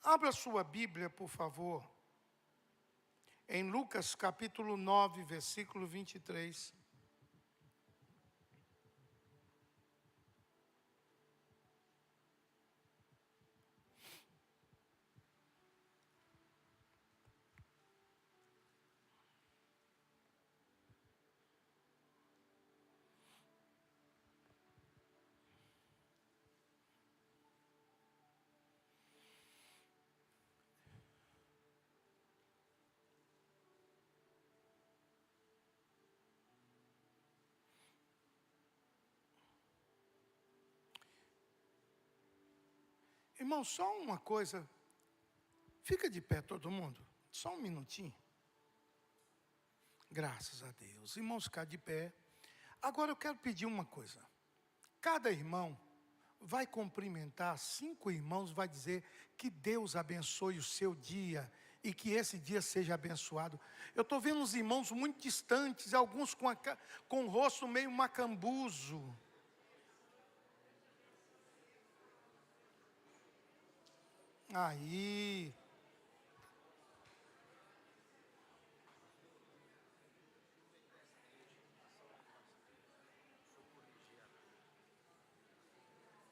Abra sua Bíblia, por favor, em Lucas capítulo 9, versículo 23. Irmão, só uma coisa. Fica de pé todo mundo. Só um minutinho. Graças a Deus. Irmãos, ficar de pé. Agora eu quero pedir uma coisa. Cada irmão vai cumprimentar 5 irmãos, vai dizer que Deus abençoe o seu dia e que esse dia seja abençoado. Eu estou vendo uns irmãos muito distantes, alguns com o rosto meio macambuzo. Aí.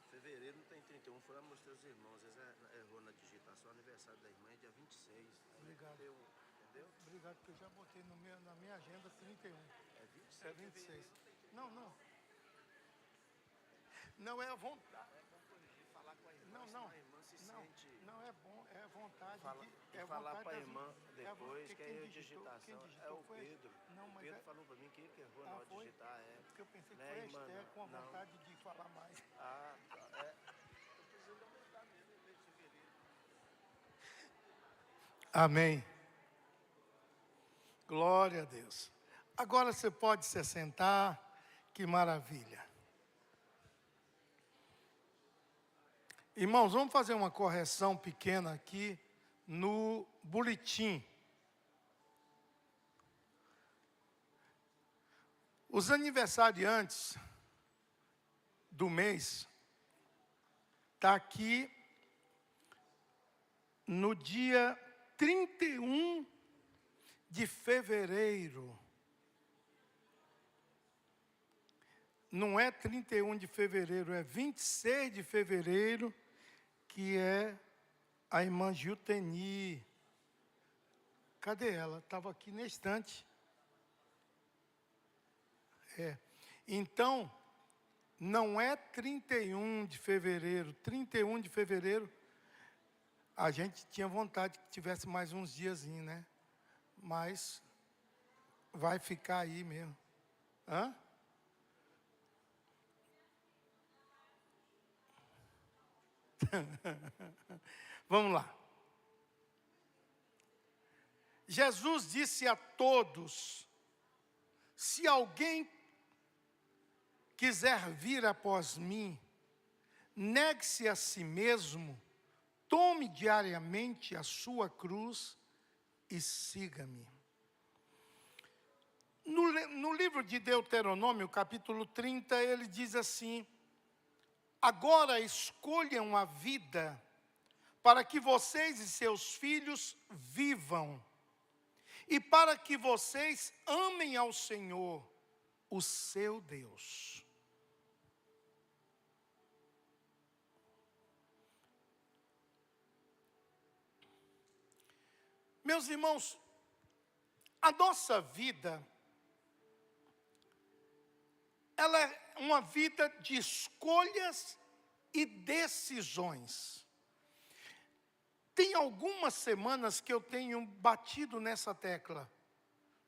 Fevereiro não tem 31, foi lá mostrar os irmãos. Às vezes errou na digitação, aniversário da irmã é dia 26. Obrigado. Entendeu? Obrigado, porque eu já botei na minha agenda 31. É 26. É 26. Não. Não é a vontade. Falar com a irmã, Não. senão a irmã se sente... Não é bom, é vontade de... falar vontade para a das- irmã depois que é a quem digitação. digitou É o foi- Pedro. Não, O mas Pedro é- falou para mim que ele que errou na hora de foi? digitar. Porque eu pensei que Né, foi a irmã? Esther com a Não. vontade de falar mais. Ah, tá. Eu precisando aumentar mesmo em vez de fevereiro. Amém. Glória a Deus. Agora você pode se assentar. Que maravilha. Irmãos, vamos fazer uma correção pequena aqui no boletim. Os aniversariantes do mês está aqui no dia 31 de fevereiro. Não é 31 de fevereiro, é 26 de fevereiro, que é a irmã Gilteni. Cadê ela? Estava aqui na estante. Então, não é 31 de fevereiro. 31 de fevereiro, a gente tinha vontade que tivesse mais uns diazinhos, né? Mas vai ficar aí mesmo. Hã? Vamos lá. Jesus disse a todos: se alguém quiser vir após mim, negue-se a si mesmo, tome diariamente a sua cruz e siga-me. No livro de Deuteronômio, capítulo 30, ele diz assim: agora escolham a vida para que vocês e seus filhos vivam, e para que vocês amem ao Senhor, o seu Deus. Meus irmãos, a nossa vida, ela é uma vida de escolhas e decisões. Tem algumas semanas que eu tenho batido nessa tecla.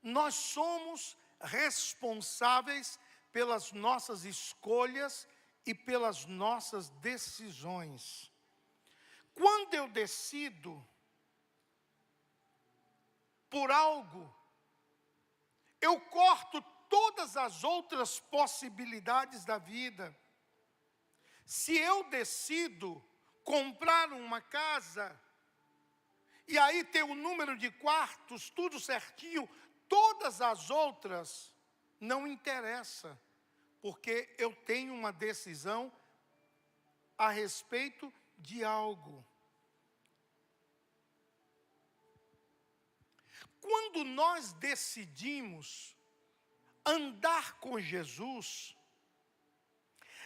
Nós somos responsáveis pelas nossas escolhas e pelas nossas decisões. Quando eu decido por algo, eu corto todas as outras possibilidades da vida. Se eu decido comprar uma casa, e aí ter o número de quartos, tudo certinho, todas as outras não interessa, porque eu tenho uma decisão a respeito de algo. quando nós decidimos andar com Jesus,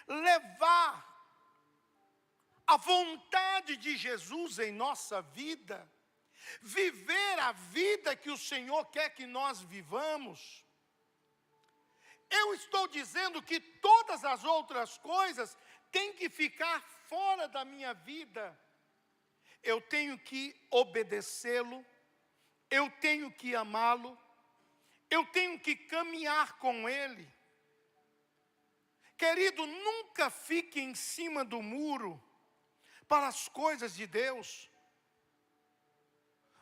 levar a vontade de Jesus em nossa vida, viver a vida que o Senhor quer que nós vivamos, eu estou dizendo que todas as outras coisas têm que ficar fora da minha vida. Eu tenho que obedecê-lo, eu tenho que amá-lo, eu tenho que caminhar com Ele. Querido, nunca fique em cima do muro para as coisas de Deus.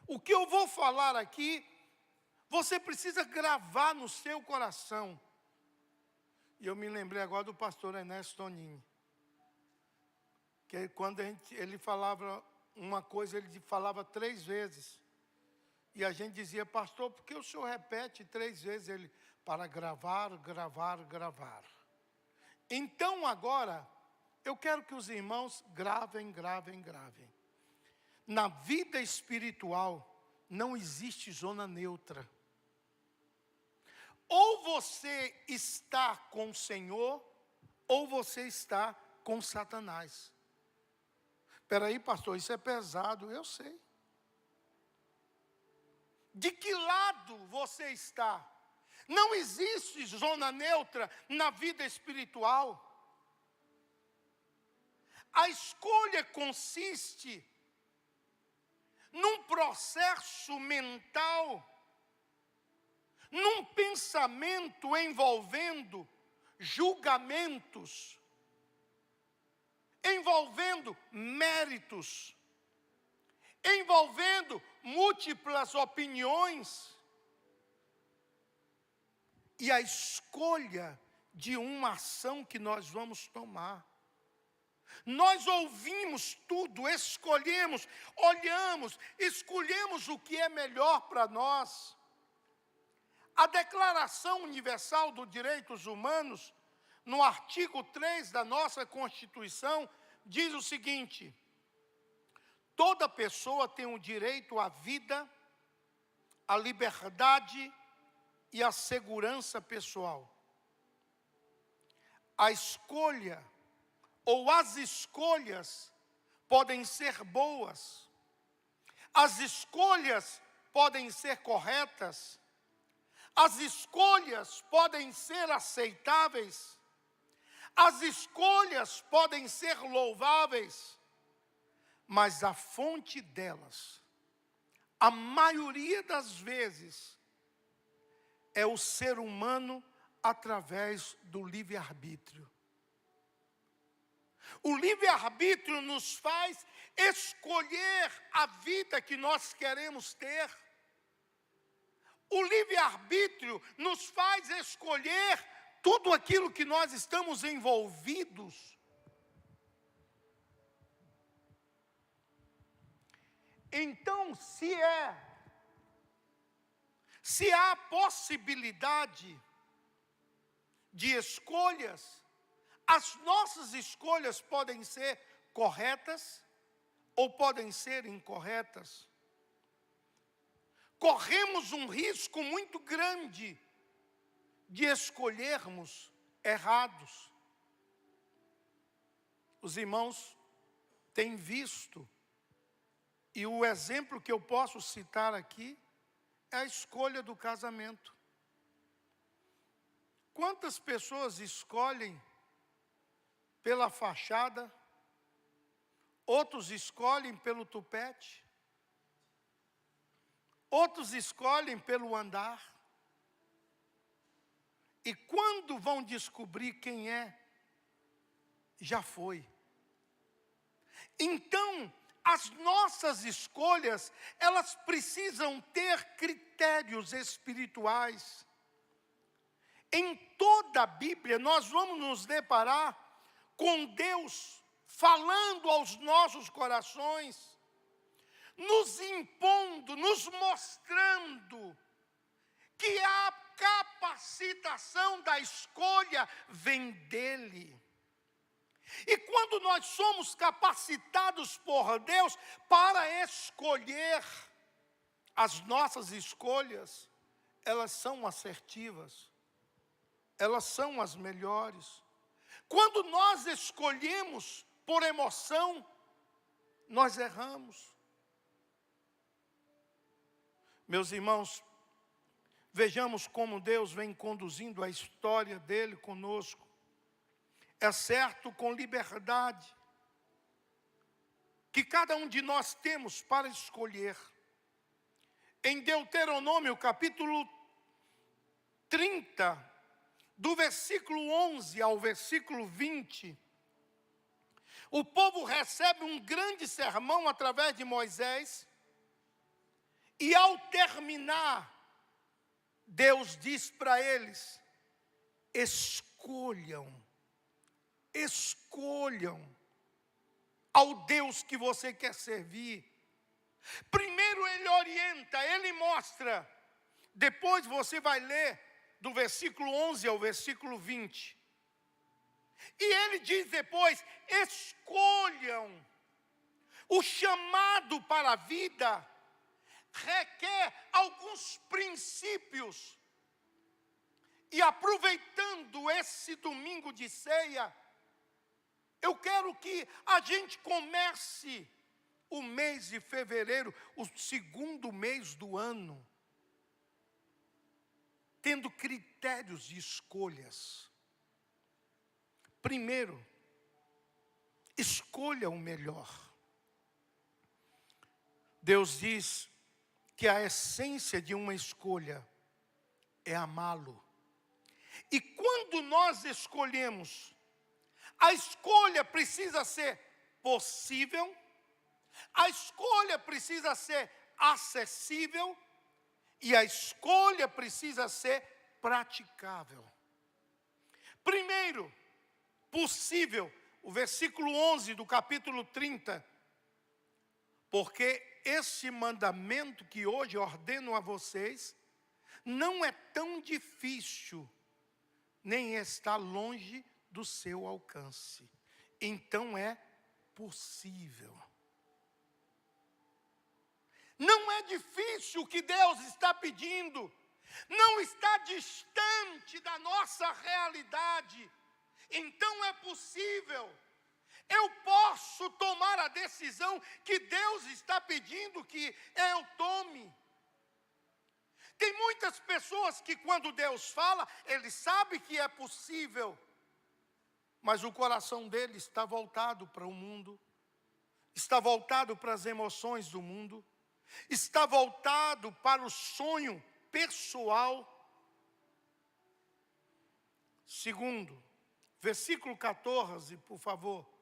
O que eu vou falar aqui, você precisa gravar no seu coração. E eu me lembrei agora do pastor Ernesto Tonini, que quando ele falava uma coisa, ele falava 3 vezes. E a gente dizia, pastor, por que o senhor repete 3 vezes? Ele, para gravar, gravar, gravar. Então agora, eu quero que os irmãos gravem, gravem, gravem. Na vida espiritual, não existe zona neutra. Ou você está com o Senhor, ou você está com Satanás. Espera aí, pastor, isso é pesado, eu sei. De que lado você está? Não existe zona neutra na vida espiritual. A escolha consiste num processo mental, num pensamento envolvendo julgamentos, envolvendo méritos, envolvendo múltiplas opiniões, e a escolha de uma ação que nós vamos tomar. Nós ouvimos tudo, escolhemos, olhamos, escolhemos o que é melhor para nós. A Declaração Universal dos Direitos Humanos, no artigo 3 da nossa Constituição, diz o seguinte: toda pessoa tem o direito à vida, à liberdade e à segurança pessoal. A escolha ou as escolhas podem ser boas, as escolhas podem ser corretas, as escolhas podem ser aceitáveis, as escolhas podem ser louváveis, mas a fonte delas, a maioria das vezes, é o ser humano através do livre-arbítrio. O livre-arbítrio nos faz escolher a vida que nós queremos ter. O livre-arbítrio nos faz escolher tudo aquilo que nós estamos envolvidos. Então, se há possibilidade de escolhas, as nossas escolhas podem ser corretas ou podem ser incorretas. Corremos um risco muito grande de escolhermos errados. Os irmãos têm visto, e o exemplo que eu posso citar aqui é a escolha do casamento. Quantas pessoas escolhem pela fachada, outros escolhem pelo tupete, outros escolhem pelo andar, e quando vão descobrir quem é, já foi. Então, as nossas escolhas, elas precisam ter critérios espirituais. Em toda a Bíblia, nós vamos nos deparar com Deus falando aos nossos corações, nos impondo, nos mostrando que a capacitação da escolha vem dEle. E quando nós somos capacitados por Deus para escolher, as nossas escolhas, elas são assertivas, elas são as melhores. Quando nós escolhemos por emoção, nós erramos. Meus irmãos, vejamos como Deus vem conduzindo a história dele conosco. É certo, com liberdade, que cada um de nós temos para escolher. Em Deuteronômio, capítulo 30, do versículo 11 ao versículo 20, o povo recebe um grande sermão através de Moisés, e ao terminar, Deus diz para eles: escolham ao Deus que você quer servir. Primeiro ele orienta, ele mostra, depois você vai ler do versículo 11 ao versículo 20. E ele diz depois: escolham. O chamado para a vida requer alguns princípios. E aproveitando esse domingo de ceia, eu quero que a gente comece o mês de fevereiro, o segundo mês do ano, tendo critérios de escolhas. Primeiro, escolha o melhor. Deus diz que a essência de uma escolha é amá-lo. E quando nós escolhemos, a escolha precisa ser possível, a escolha precisa ser acessível e a escolha precisa ser praticável. Primeiro, possível, o versículo 11 do capítulo 30, porque esse mandamento que hoje ordeno a vocês não é tão difícil, nem está longe do seu alcance. Então é possível. Não é difícil o que Deus está pedindo, não está distante da nossa realidade. Então é possível. Eu posso tomar a decisão que Deus está pedindo que eu tome. Tem muitas pessoas que quando Deus fala, ele sabe que é possível, mas o coração dele está voltado para o mundo, está voltado para as emoções do mundo, está voltado para o sonho pessoal. Segundo, versículo 14, por favor.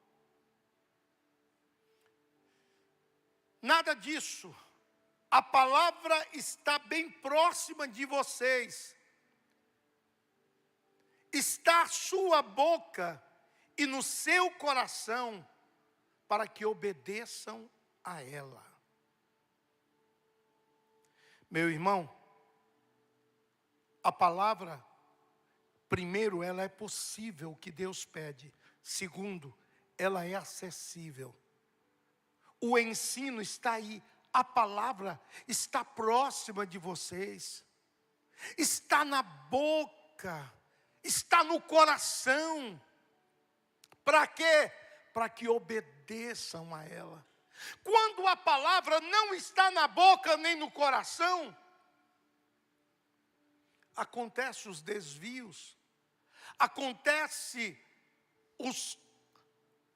Nada disso. A palavra está bem próxima de vocês. Está à sua boca e no seu coração, para que obedeçam a ela. Meu irmão, a palavra, primeiro, ela é possível, o que Deus pede. Segundo, ela é acessível. O ensino está aí, a palavra está próxima de vocês, está na boca, está no coração. Para quê? Para que obedeçam a ela. Quando a palavra não está na boca nem no coração, acontecem os desvios, acontecem os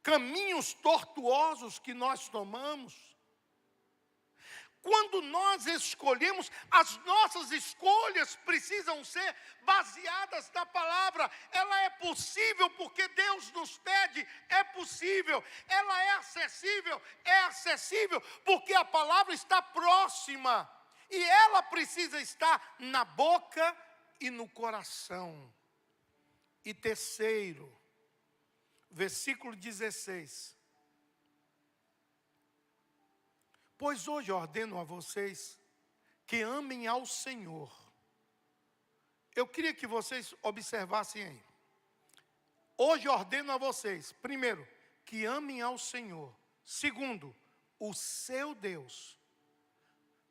caminhos tortuosos que nós tomamos. Quando nós escolhemos, as nossas escolhas precisam ser baseadas na palavra. Ela é possível porque Deus nos pede, é possível. Ela é acessível porque a palavra está próxima. E ela precisa estar na boca e no coração. E terceiro, versículo 16. Pois hoje ordeno a vocês que amem ao Senhor. Eu queria que vocês observassem aí. Hoje ordeno a vocês, primeiro, que amem ao Senhor. Segundo, o seu Deus.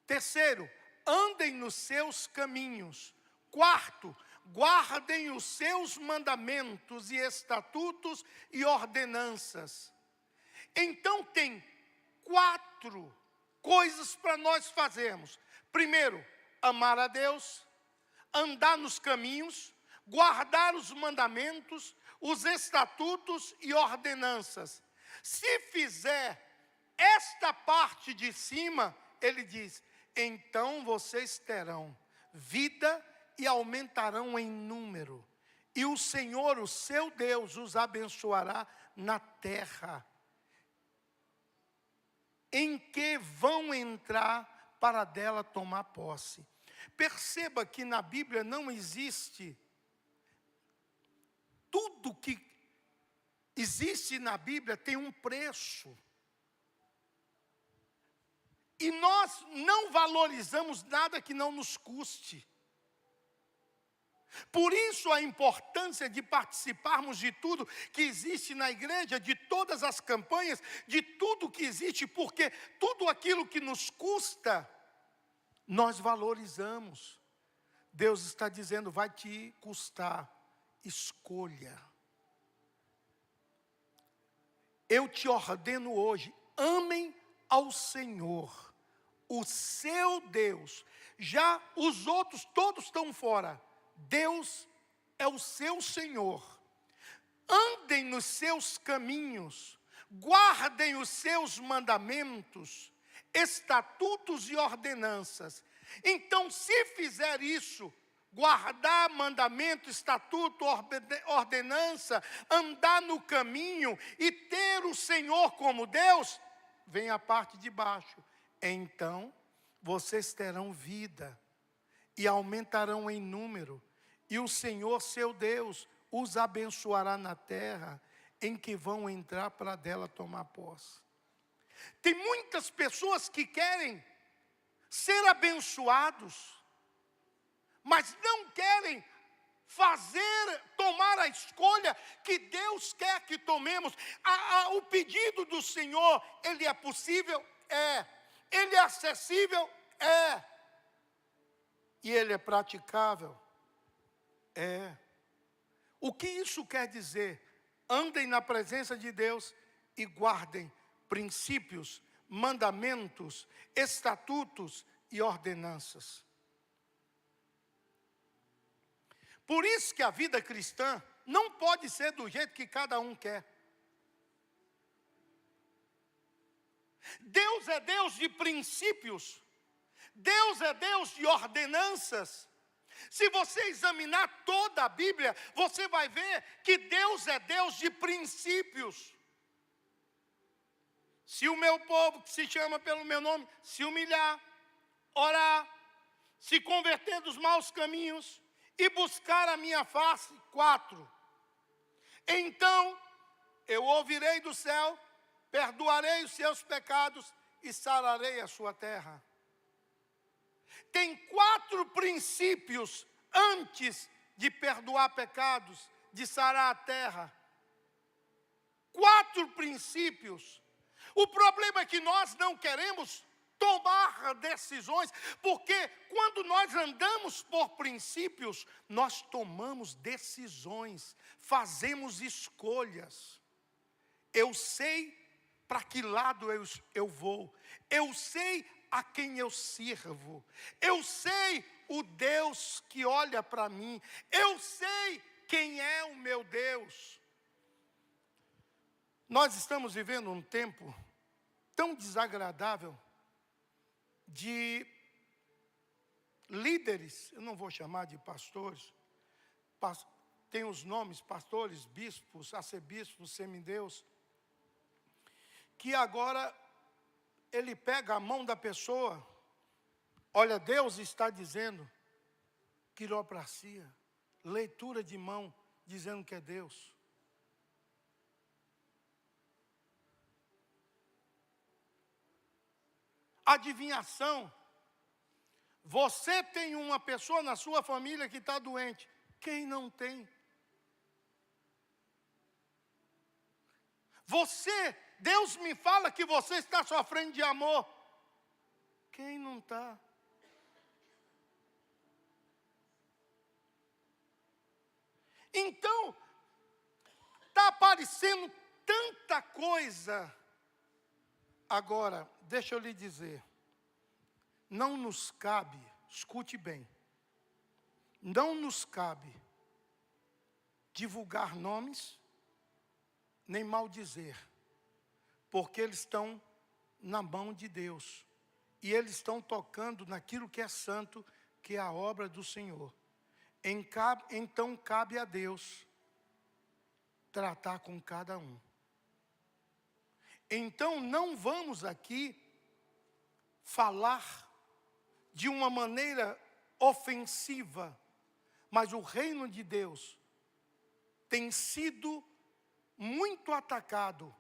Terceiro, andem nos seus caminhos. Quarto, guardem os seus mandamentos e estatutos e ordenanças. Então tem 4 coisas para nós fazermos. Primeiro, amar a Deus, andar nos caminhos, guardar os mandamentos, os estatutos e ordenanças. Se fizer esta parte de cima, ele diz, então vocês terão vida e aumentarão em número. E o Senhor, o seu Deus, os abençoará na terra em que vão entrar para dela tomar posse. Perceba que na Bíblia não existe tudo que existe na Bíblia tem um preço. E nós não valorizamos nada que não nos custe. Por isso a importância de participarmos de tudo que existe na igreja, de todas as campanhas, de tudo que existe, porque tudo aquilo que nos custa, nós valorizamos. Deus está dizendo, vai te custar, escolha. Eu te ordeno hoje, amem ao Senhor, o seu Deus. Já os outros todos estão fora. Deus é o seu Senhor. Andem nos seus caminhos, guardem os seus mandamentos, estatutos e ordenanças. Então, se fizer isso, guardar mandamento, estatuto, ordenança, andar no caminho e ter o Senhor como Deus, vem a parte de baixo. Então, vocês terão vida e aumentarão em número, e o Senhor, seu Deus, os abençoará na terra em que vão entrar para dela tomar posse. Tem muitas pessoas que querem ser abençoados, mas não querem tomar a escolha que Deus quer que tomemos. O pedido do Senhor, ele é possível? É. Ele é acessível? É. E ele é praticável? É. O que isso quer dizer? Andem na presença de Deus e guardem princípios, mandamentos, estatutos e ordenanças. Por isso que a vida cristã não pode ser do jeito que cada um quer. Deus é Deus de princípios. Deus é Deus de ordenanças. Se você examinar toda a Bíblia, você vai ver que Deus é Deus de princípios. Se o meu povo, que se chama pelo meu nome, se humilhar, orar, se converter dos maus caminhos e buscar a minha face, 4. Então, eu ouvirei do céu, perdoarei os seus pecados e sararei a sua terra. Tem 4 princípios antes de perdoar pecados, de sarar a terra. 4 princípios. O problema é que nós não queremos tomar decisões, porque quando nós andamos por princípios, nós tomamos decisões, fazemos escolhas. Eu sei para que lado eu vou, eu sei a quem eu sirvo, eu sei o Deus que olha para mim, eu sei quem é o meu Deus. Nós estamos vivendo um tempo tão desagradável de líderes, eu não vou chamar de pastores, tem os nomes, pastores, bispos, arcebispos, semideus, que agora ele pega a mão da pessoa, olha, Deus está dizendo, quiropracia, leitura de mão, dizendo que é Deus. Adivinhação. Você tem uma pessoa na sua família que está doente. Quem não tem? Deus me fala que você está sofrendo de amor. Quem não está? Então, está aparecendo tanta coisa. Agora, deixa eu lhe dizer, não nos cabe, escute bem, não nos cabe divulgar nomes, nem maldizer, porque eles estão na mão de Deus, e eles estão tocando naquilo que é santo, que é a obra do Senhor. Então cabe a Deus tratar com cada um. Então não vamos aqui falar de uma maneira ofensiva, mas o reino de Deus tem sido muito atacado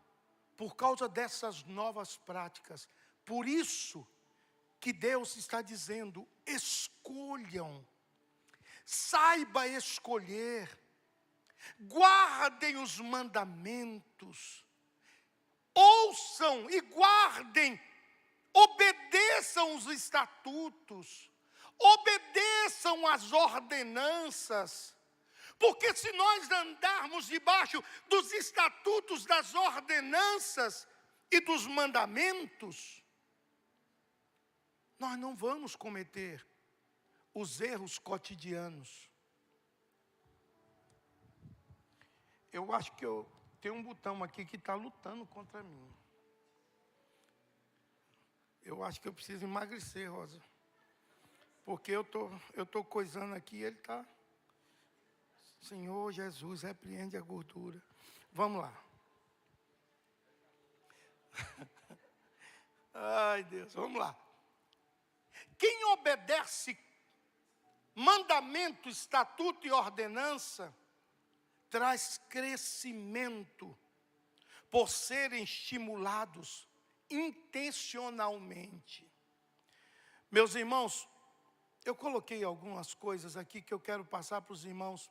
por causa dessas novas práticas. Por isso que Deus está dizendo: escolham, saiba escolher, guardem os mandamentos, ouçam e guardem, obedeçam os estatutos, obedeçam as ordenanças, porque se nós andarmos debaixo dos estatutos, das ordenanças e dos mandamentos, nós não vamos cometer os erros cotidianos. Eu acho que eu tenho um botão aqui que está lutando contra mim. Eu acho que eu preciso emagrecer, Rosa. Porque eu tô coisando aqui e ele está... Senhor Jesus, repreende a gordura. Vamos lá. Ai, Deus, vamos lá. Quem obedece mandamento, estatuto e ordenança, traz crescimento, por serem estimulados intencionalmente. Meus irmãos, eu coloquei algumas coisas aqui que eu quero passar para os irmãos.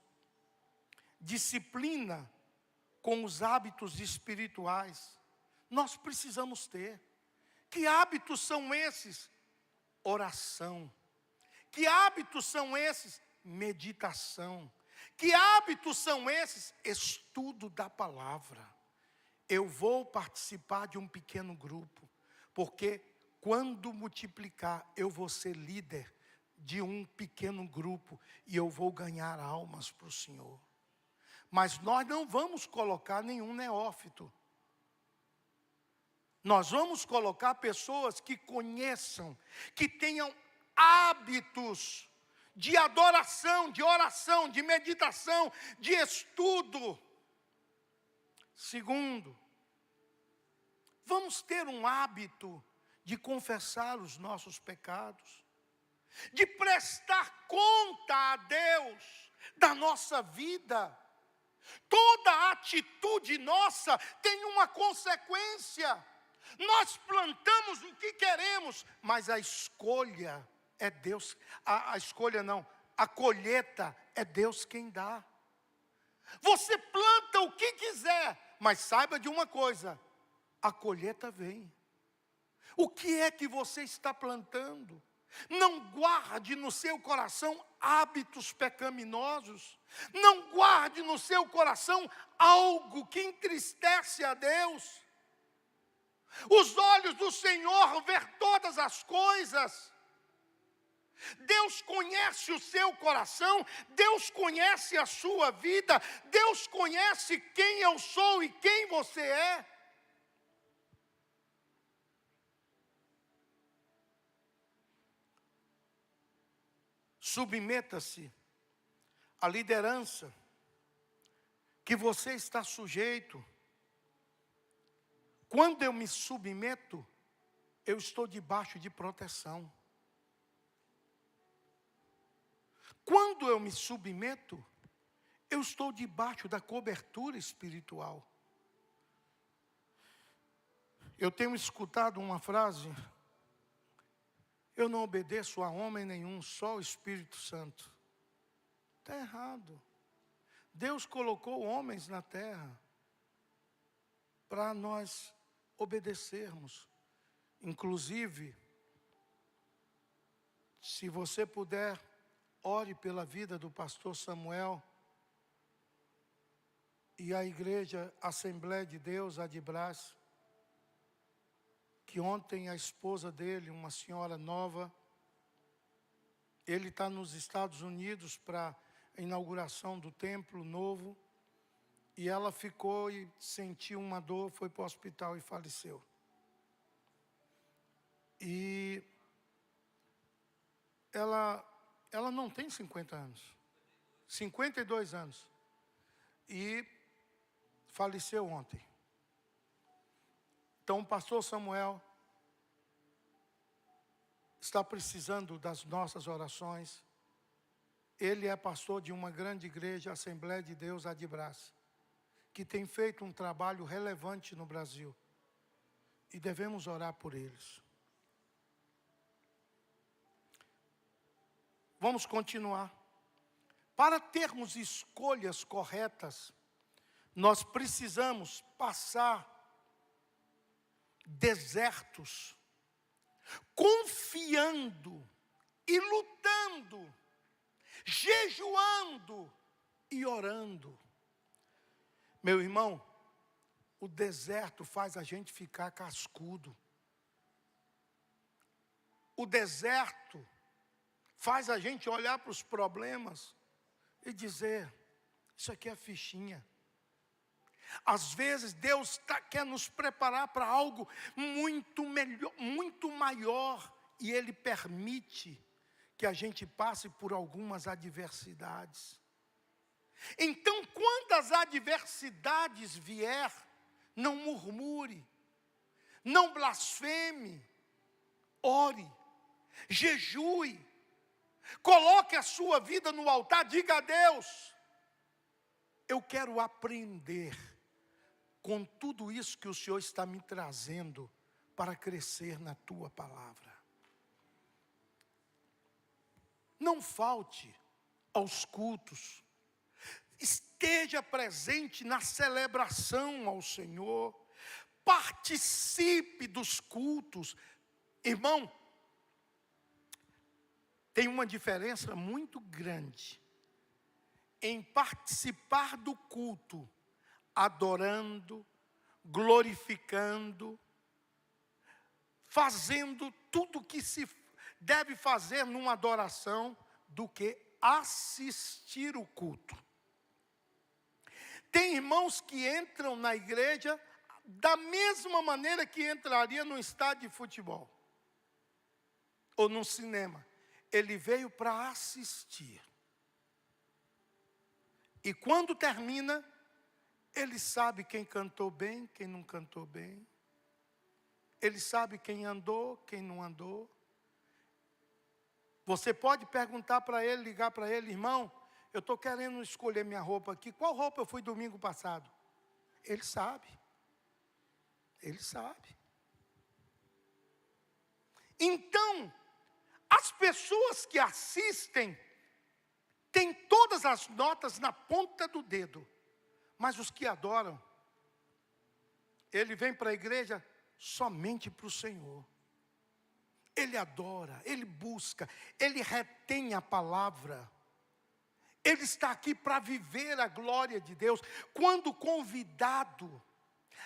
Disciplina com os hábitos espirituais. Nós precisamos ter. Que hábitos são esses? Oração. Que hábitos são esses? Meditação. Que hábitos são esses? Estudo da palavra. Eu vou participar de um pequeno grupo, porque quando multiplicar, eu vou ser líder de um pequeno grupo e eu vou ganhar almas para o Senhor. Mas nós não vamos colocar nenhum neófito. Nós vamos colocar pessoas que conheçam, que tenham hábitos de adoração, de oração, de meditação, de estudo. Segundo, vamos ter um hábito de confessar os nossos pecados, de prestar conta a Deus da nossa vida. Toda atitude nossa tem uma consequência. Nós plantamos o que queremos, mas a escolha é Deus. A escolha não, a colheita é Deus quem dá. Você planta o que quiser, mas saiba de uma coisa: a colheita vem. O que é que você está plantando? Não guarde no seu coração hábitos pecaminosos. Não guarde no seu coração algo que entristece a Deus. Os olhos do Senhor vê todas as coisas. Deus conhece o seu coração, Deus conhece a sua vida, Deus conhece quem eu sou e quem você é. Submeta-se à liderança que você está sujeito. Quando eu me submeto, eu estou debaixo de proteção. Quando eu me submeto, eu estou debaixo da cobertura espiritual. Eu tenho escutado uma frase: eu não obedeço a homem nenhum, só o Espírito Santo. Está errado. Deus colocou homens na terra para nós obedecermos. Inclusive, Se você puder, ore pela vida do pastor Samuel e a igreja Assembleia de Deus, a de Brás, que ontem a esposa dele, uma senhora nova, ele está nos Estados Unidos para a inauguração do templo novo, e ela ficou e sentiu uma dor, foi para o hospital e faleceu. E ela não tem 50 anos, 52 anos, e faleceu ontem. Então, o pastor Samuel está precisando das nossas orações. Ele é pastor de uma grande igreja, Assembleia de Deus, a de Brás, que tem feito um trabalho relevante no Brasil. E devemos orar por eles. Vamos continuar. Para termos escolhas corretas, nós precisamos passar desertos, confiando e lutando, jejuando e orando. Meu irmão, o deserto faz a gente ficar cascudo. O deserto faz a gente olhar para os problemas e dizer, isso aqui é fichinha. Às vezes Deus quer nos preparar para algo muito melhor, muito maior, e Ele permite que a gente passe por algumas adversidades. Então, quando as adversidades vier, não murmure, não blasfeme, ore, jejue, coloque a sua vida no altar, diga a Deus, eu quero aprender com tudo isso que o Senhor está me trazendo para crescer na Tua palavra. Não falte aos cultos. Esteja presente na celebração ao Senhor. Participe dos cultos. Irmão, tem uma diferença muito grande em participar do culto, adorando, glorificando, fazendo tudo o que se deve fazer numa adoração, do que assistir o culto. Tem irmãos que entram na igreja da mesma maneira que entraria num estádio de futebol ou num cinema. Ele veio para assistir. E quando termina, ele sabe quem cantou bem, quem não cantou bem. Ele sabe quem andou, quem não andou. Você pode perguntar para ele, ligar para ele, irmão, eu estou querendo escolher minha roupa aqui. Qual roupa eu fui domingo passado? Ele sabe. Ele sabe. Então, as pessoas que assistem têm todas as notas na ponta do dedo. Mas os que adoram, ele vem para a igreja somente para o Senhor. Ele adora, ele busca, ele retém a palavra. Ele está aqui para viver a glória de Deus. Quando convidado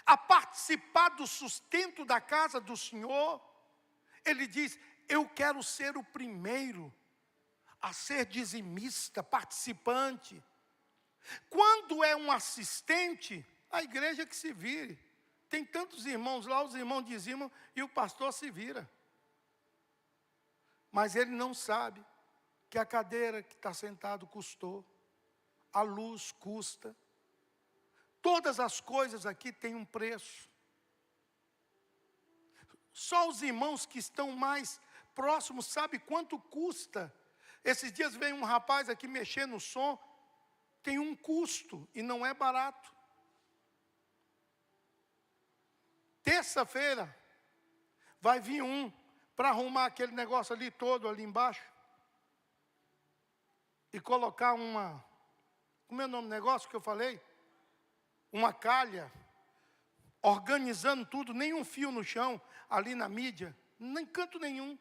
a participar do sustento da casa do Senhor, ele diz, eu quero ser o primeiro a ser dizimista, participante. Quando é um assistente, a igreja que se vire. Tem tantos irmãos lá, os irmãos dizimam e o pastor se vira. Mas ele não sabe que a cadeira que está sentado custou, a luz custa. Todas as coisas aqui têm um preço. Só os irmãos que estão mais próximos sabem quanto custa. Esses dias veio um rapaz aqui mexer no som, tem um custo e não é barato. Terça-feira vai vir um para arrumar aquele negócio ali todo, ali embaixo. E colocar como é o nome do negócio que eu falei? Uma calha, organizando tudo, nenhum fio no chão, ali na mídia, nem canto nenhum.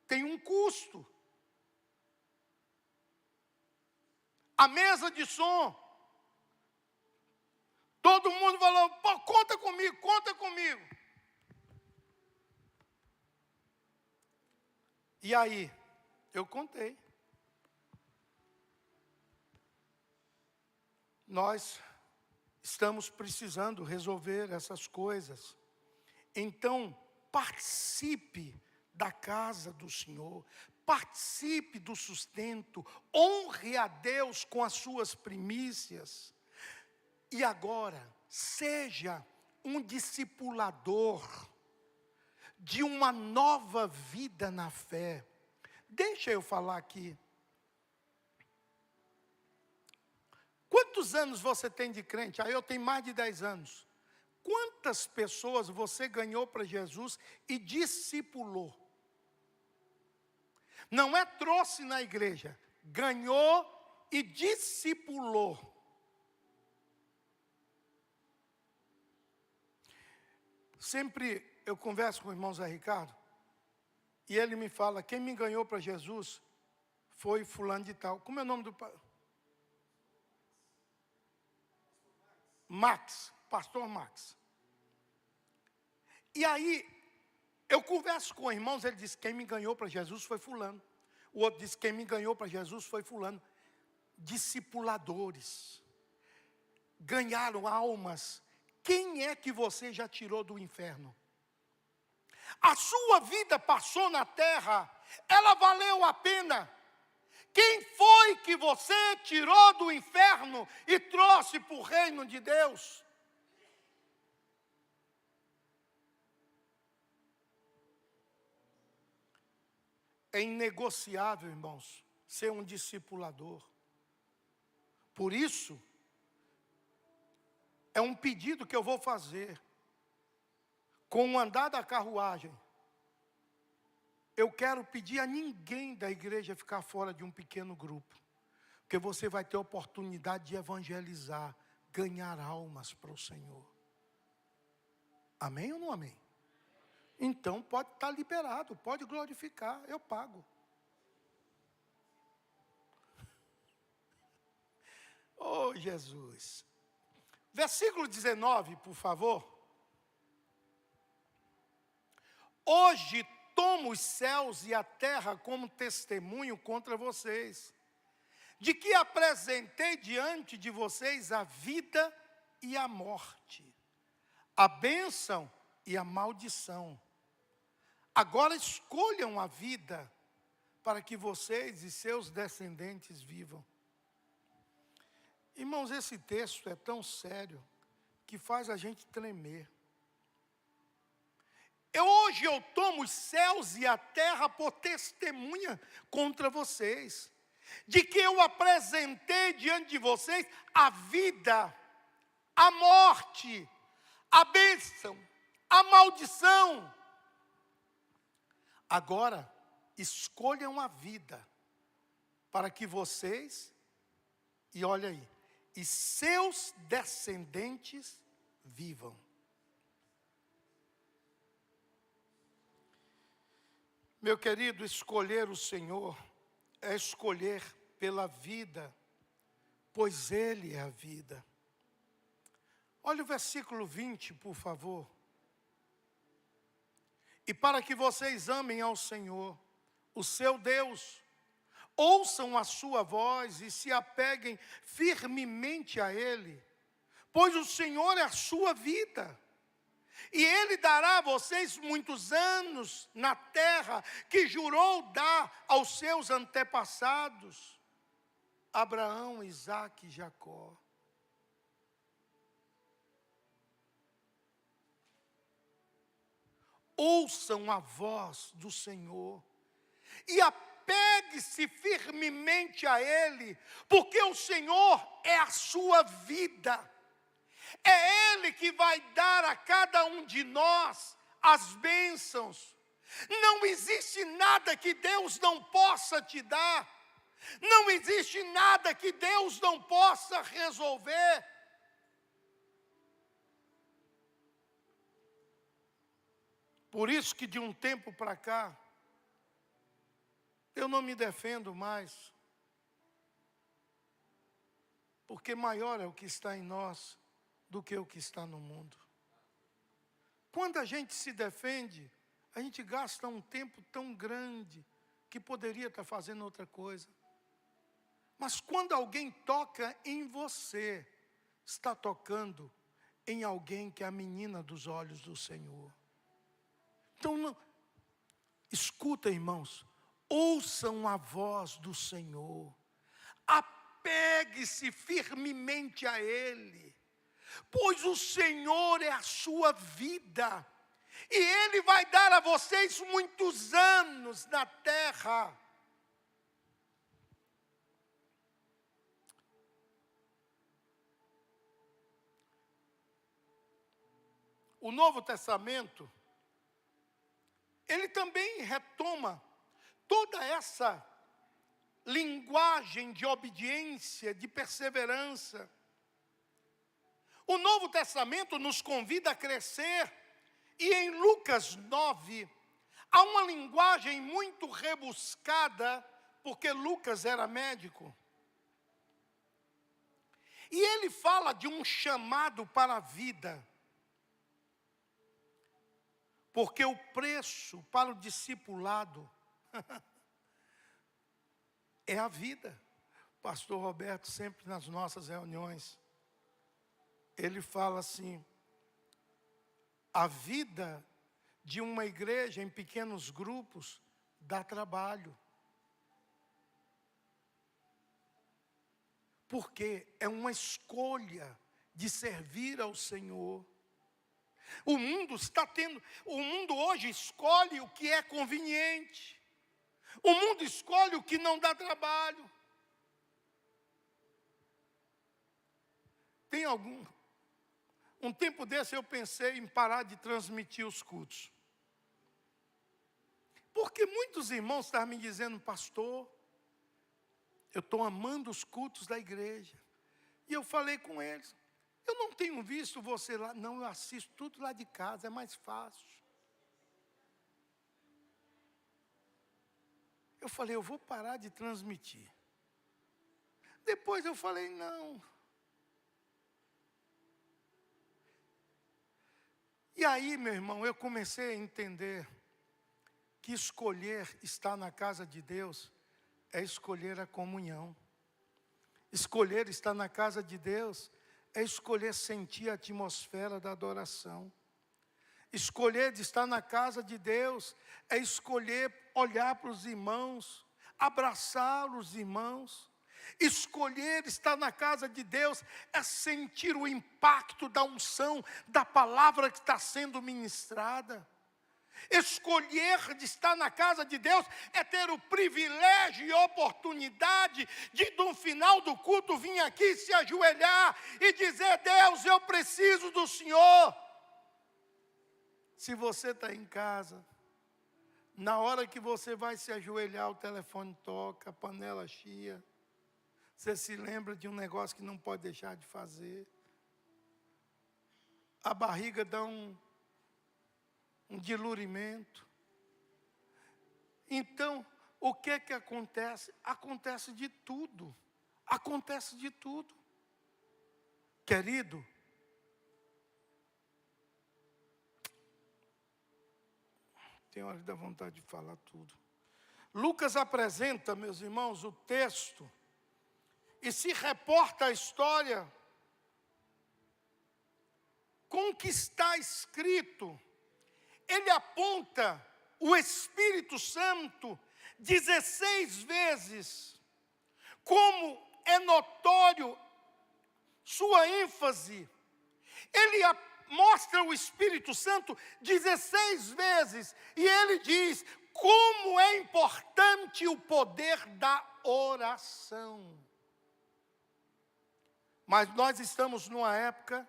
Tem um custo. a mesa de som. Todo mundo falou, pô, conta comigo, conta comigo. E aí, eu contei. Nós estamos precisando resolver essas coisas. Então, participe da casa do Senhor, participe do sustento, honre a Deus com as suas primícias. E agora, seja um discipulador de uma nova vida na fé. Deixa eu falar aqui. Quantos anos você tem de crente? Eu tenho mais de 10 anos. Quantas pessoas você ganhou para Jesus e discipulou? Não é trouxe na igreja, ganhou e discipulou. Sempre eu converso com o irmão Zé Ricardo, e ele me fala, quem me ganhou para Jesus foi fulano de tal. Como é o nome do pai? Max, pastor Max. E aí, eu converso com irmãos, ele diz, quem me ganhou para Jesus foi fulano. O outro diz, quem me ganhou para Jesus foi fulano. Discipuladores. Ganharam almas. Quem é que você já tirou do inferno? A sua vida passou na terra, ela valeu a pena. Quem foi que você tirou do inferno e trouxe para o reino de Deus? É inegociável, irmãos, ser um discipulador. Por isso, é um pedido que eu vou fazer. Com o andar da carruagem, eu quero pedir a ninguém da igreja ficar fora de um pequeno grupo. Porque você vai ter oportunidade de evangelizar, ganhar almas para o Senhor. Amém ou não amém? Então pode estar liberado, pode glorificar, eu pago. Oh, Jesus. Versículo 19, por favor. Hoje tomo os céus e a terra como testemunho contra vocês, de que apresentei diante de vocês a vida e a morte, a bênção e a maldição. Agora escolham a vida, para que vocês e seus descendentes vivam. Irmãos, esse texto é tão sério, que faz a gente tremer. Hoje eu tomo os céus e a terra por testemunha contra vocês, de que eu apresentei diante de vocês a vida, a morte, a bênção, a maldição. Agora, escolham a vida, para que vocês, e olha aí, e seus descendentes vivam. Meu querido, escolher o Senhor é escolher pela vida, pois Ele é a vida. Olha o versículo 20, por favor. E para que vocês amem ao Senhor, o seu Deus, ouçam a sua voz e se apeguem firmemente a Ele, pois o Senhor é a sua vida. E Ele dará a vocês muitos anos na terra que jurou dar aos seus antepassados, Abraão, Isaque e Jacó. Ouçam a voz do Senhor e apegue-se firmemente a Ele, porque o Senhor é a sua vida. É Ele que vai dar a cada um de nós as bênçãos. Não existe nada que Deus não possa te dar. Não existe nada que Deus não possa resolver. Por isso que de um tempo para cá, eu não me defendo mais. Porque maior é o que está em nós do que o que está no mundo. Quando a gente se defende, a gente gasta um tempo tão grande que poderia estar fazendo outra coisa. Mas quando alguém toca em você, está tocando em alguém que é a menina dos olhos do Senhor. Então, não, escuta, irmãos, ouçam a voz do Senhor, apegue-se firmemente a Ele, pois o Senhor é a sua vida, e Ele vai dar a vocês muitos anos na terra. O Novo Testamento, ele também retoma toda essa linguagem de obediência, de perseverança. O Novo Testamento nos convida a crescer, e em Lucas 9, há uma linguagem muito rebuscada, porque Lucas era médico. E ele fala de um chamado para a vida. Porque o preço para o discipulado é a vida. Pastor Roberto, sempre nas nossas reuniões, ele fala assim: a vida de uma igreja em pequenos grupos dá trabalho. Porque é uma escolha de servir ao Senhor. O mundo hoje escolhe o que é conveniente. O mundo escolhe o que não dá trabalho. Um tempo desse eu pensei em parar de transmitir os cultos. Porque muitos irmãos estavam me dizendo: pastor, eu estou amando os cultos da igreja. E eu falei com eles: eu não tenho visto você lá. Não, eu assisto tudo lá de casa, é mais fácil. Eu falei: eu vou parar de transmitir. Depois eu falei: não. E aí, meu irmão, eu comecei a entender que escolher estar na casa de Deus é escolher a comunhão. Escolher estar na casa de Deus é escolher sentir a atmosfera da adoração. Escolher de estar na casa de Deus é escolher olhar para os irmãos, abraçar os irmãos. Escolher estar na casa de Deus é sentir o impacto da unção, da palavra que está sendo ministrada. Escolher de estar na casa de Deus é ter o privilégio e oportunidade de, no final do culto, vir aqui se ajoelhar e dizer: Deus, eu preciso do Senhor. Se você está em casa, na hora que você vai se ajoelhar, o telefone toca, a panela chia, você se lembra de um negócio que não pode deixar de fazer, a barriga dá um dilurimento. Então, o que acontece? Acontece de tudo. Acontece de tudo. Querido, tem hora que dá vontade de falar tudo. Lucas apresenta, meus irmãos, o texto e se reporta a história com o que está escrito. Ele aponta o Espírito Santo 16 vezes, como é notório sua ênfase. Ele mostra o Espírito Santo 16 vezes, e ele diz como é importante o poder da oração. Mas nós estamos numa época,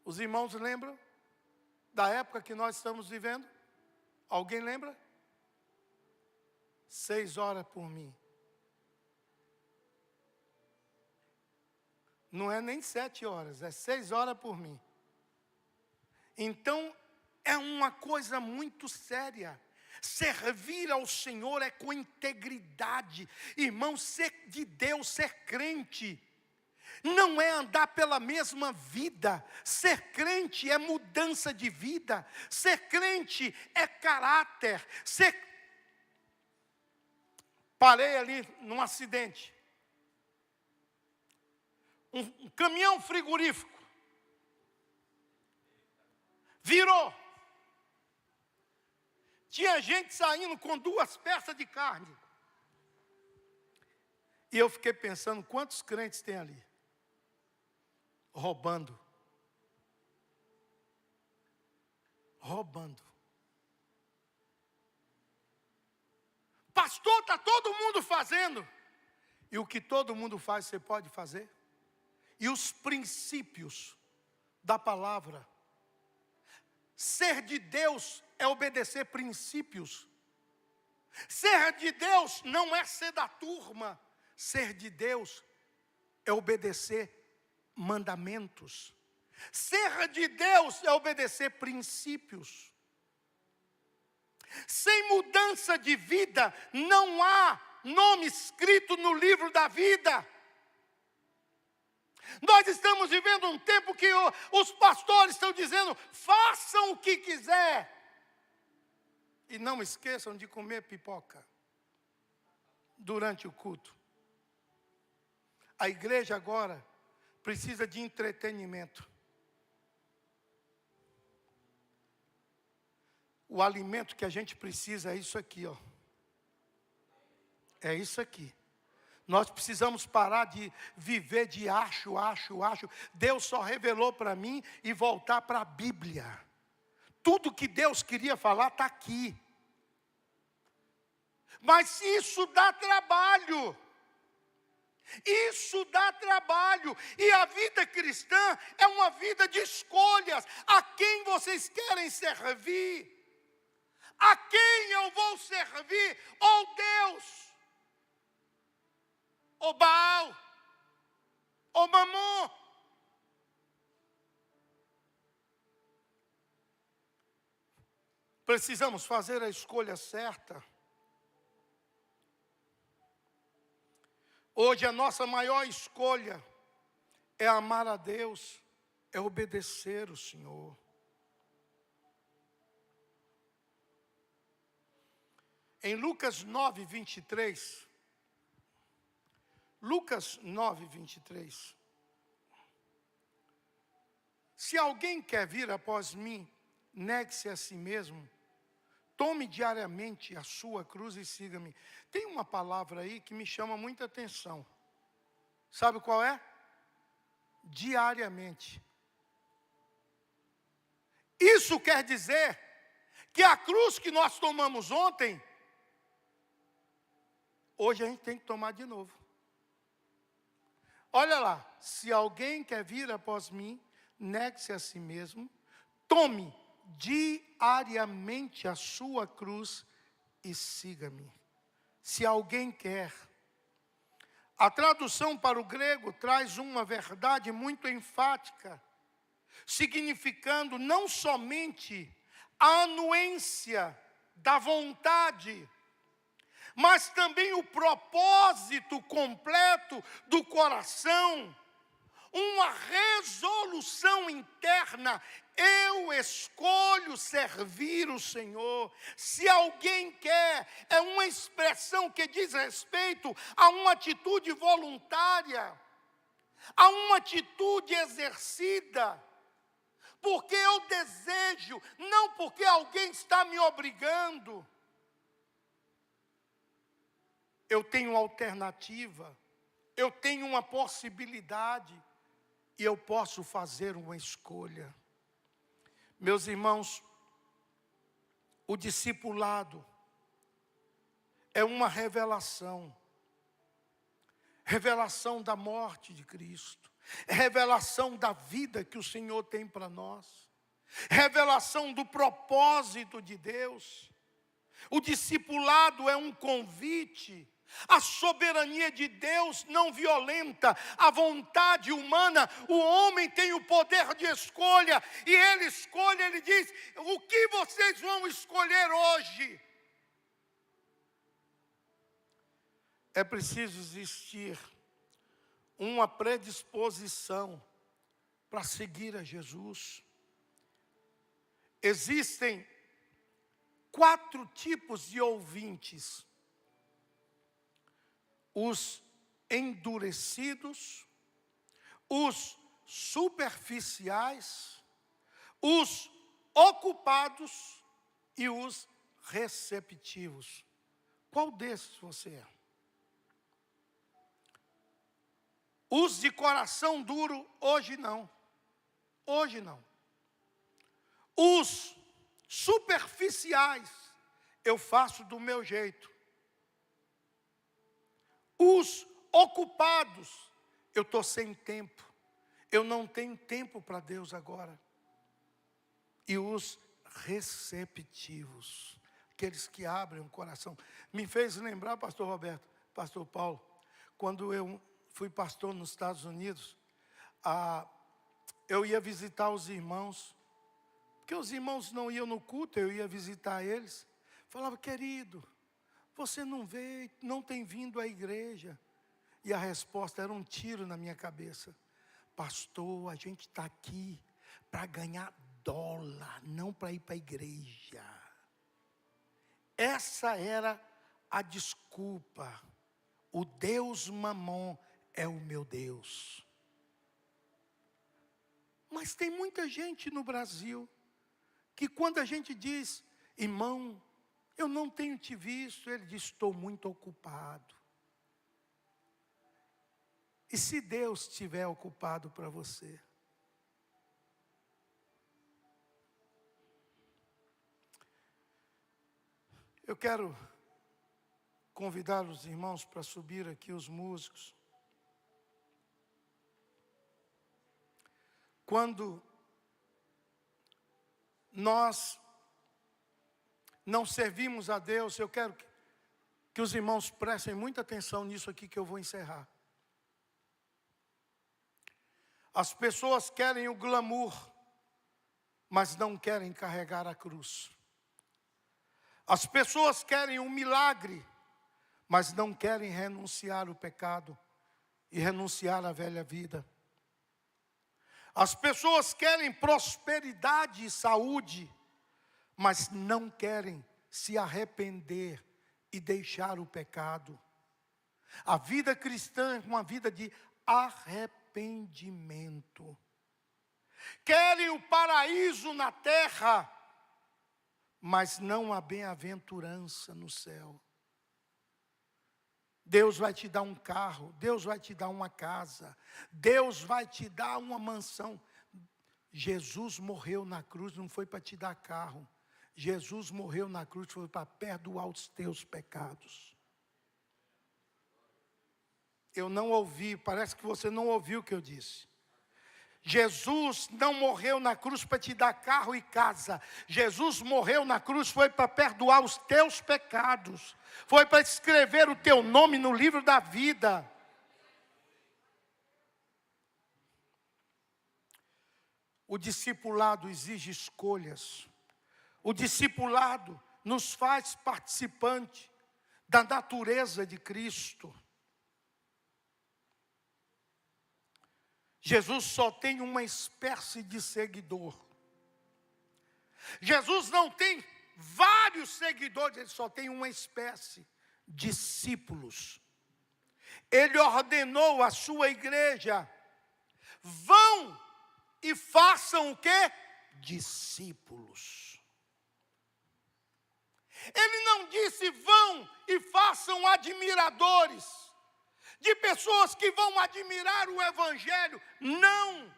os irmãos lembram da época que nós estamos vivendo? Alguém lembra? 6 horas por mim. Não é nem 7 horas, é 6 horas por mim. Então, é uma coisa muito séria. Servir ao Senhor é com integridade. Irmão, ser de Deus, ser crente, não é andar pela mesma vida. Ser crente é mudança de vida. Ser crente é caráter. Parei ali num acidente. Um caminhão frigorífico virou. Tinha gente saindo com 2 peças de carne. E eu fiquei pensando, quantos crentes tem ali? Roubando. Pastor, está todo mundo fazendo. E o que todo mundo faz, você pode fazer? E os princípios da palavra. Ser de Deus é obedecer princípios. Ser de Deus não é ser da turma. Ser de Deus é obedecer mandamentos. Ser de Deus é obedecer princípios. Sem mudança de vida, não há nome escrito no livro da vida. Nós estamos vivendo um tempo que os pastores estão dizendo, façam o que quiser. E não esqueçam de comer pipoca durante o culto. A igreja agora precisa de entretenimento. O alimento que a gente precisa é isso aqui, ó. É isso aqui. Nós precisamos parar de viver de acho. Deus só revelou para mim e voltar para a Bíblia. Tudo que Deus queria falar está aqui. Mas isso dá trabalho. Isso dá trabalho. E a vida cristã é uma vida de escolhas. A quem vocês querem servir? A quem eu vou servir? Ou Deus, ou Baal, ou Mamon. Precisamos fazer a escolha certa. Hoje a nossa maior escolha é amar a Deus, é obedecer o Senhor. Em Lucas 9, 23, se alguém quer vir após mim, negue-se a si mesmo, tome diariamente a sua cruz e siga-me. Tem uma palavra aí que me chama muita atenção. Sabe qual é? Diariamente. Isso quer dizer que a cruz que nós tomamos ontem, hoje a gente tem que tomar de novo. Olha lá, se alguém quer vir após mim, negue-se a si mesmo, tome diariamente a sua cruz e siga-me. Se alguém quer. A tradução para o grego traz uma verdade muito enfática, significando não somente a anuência da vontade, mas também o propósito completo do coração, uma resolução interna. Eu escolho servir o Senhor. Se alguém quer, é uma expressão que diz respeito a uma atitude voluntária, a uma atitude exercida, porque eu desejo, não porque alguém está me obrigando. Eu tenho alternativa, eu tenho uma possibilidade, e eu posso fazer uma escolha. Meus irmãos, o discipulado é uma revelação da morte de Cristo, revelação da vida que o Senhor tem para nós, revelação do propósito de Deus. O discipulado é um convite. A soberania de Deus não violenta a vontade humana. O homem tem o poder de escolha, e ele escolhe, ele diz, o que vocês vão escolher hoje? é preciso existir uma predisposição para seguir a Jesus. Existem 4 tipos de ouvintes: os endurecidos, os superficiais, os ocupados e os receptivos. Qual desses você é? Os de coração duro, hoje não. Hoje não. Os superficiais, eu faço do meu jeito. Os ocupados, eu estou sem tempo. Eu não tenho tempo para Deus agora. E os receptivos, aqueles que abrem o coração. Me fez lembrar, pastor Roberto, pastor Paulo, quando eu fui pastor nos Estados Unidos, eu ia visitar os irmãos, porque os irmãos não iam no culto, eu ia visitar eles. Falava: querido, você não veio, não tem vindo à igreja. E a resposta era um tiro na minha cabeça: pastor, a gente está aqui para ganhar dólar, não para ir para a igreja. Essa era a desculpa. O Deus Mamon é o meu Deus. Mas tem muita gente no Brasil que quando a gente diz: irmão, eu não tenho te visto, ele diz: estou muito ocupado. E se Deus estiver ocupado para você? Eu quero convidar os irmãos para subir aqui, os músicos. Quando nós não servimos a Deus, eu quero que os irmãos prestem muita atenção nisso aqui que eu vou encerrar. As pessoas querem o glamour, mas não querem carregar a cruz. As pessoas querem um milagre, mas não querem renunciar ao pecado e renunciar à velha vida. As pessoas querem prosperidade e saúde, mas não querem se arrepender e deixar o pecado. A vida cristã é uma vida de arrependimento. Querem o paraíso na terra, mas não a bem-aventurança no céu. Deus vai te dar um carro, Deus vai te dar uma casa, Deus vai te dar uma mansão. Jesus morreu na cruz, não foi para te dar carro. Jesus morreu na cruz, foi para perdoar os teus pecados. Eu não ouvi, parece que você não ouviu o que eu disse. Jesus não morreu na cruz para te dar carro e casa. Jesus morreu na cruz, foi para perdoar os teus pecados. Foi para escrever o teu nome no livro da vida. O discipulado exige escolhas. O discipulado nos faz participante da natureza de Cristo. Jesus só tem uma espécie de seguidor. Jesus não tem vários seguidores, ele só tem uma espécie, discípulos. Ele ordenou à sua igreja: vão e façam o quê? Discípulos. Ele não disse: vão e façam admiradores, de pessoas que vão admirar o evangelho. Não,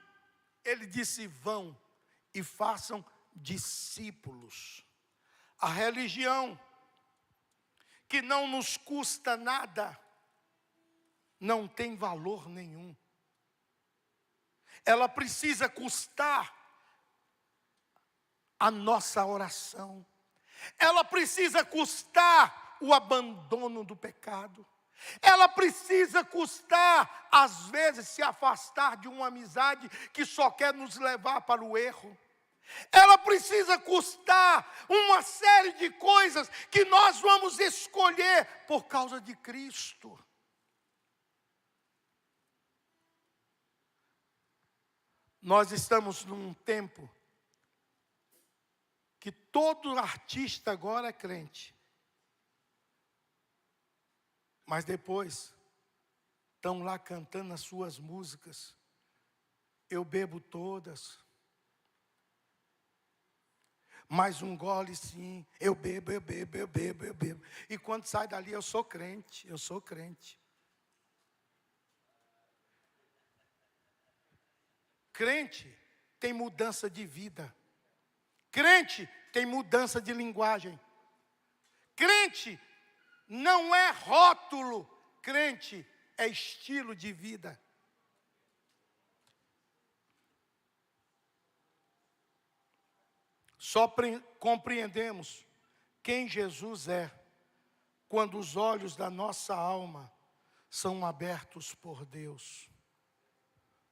ele disse: vão e façam discípulos. A religião que não nos custa nada não tem valor nenhum. Ela precisa custar a nossa oração. Ela precisa custar o abandono do pecado. Ela precisa custar, às vezes, se afastar de uma amizade que só quer nos levar para o erro. Ela precisa custar uma série de coisas que nós vamos escolher por causa de Cristo. Nós estamos num tempo que todo artista agora é crente. Mas depois estão lá cantando as suas músicas. Eu bebo todas. Mais um gole sim, eu bebo. E quando sai dali, eu sou crente. Crente tem mudança de vida. Crente tem mudança de linguagem. Crente não é rótulo. Crente é estilo de vida. Só compreendemos quem Jesus é quando os olhos da nossa alma são abertos por Deus.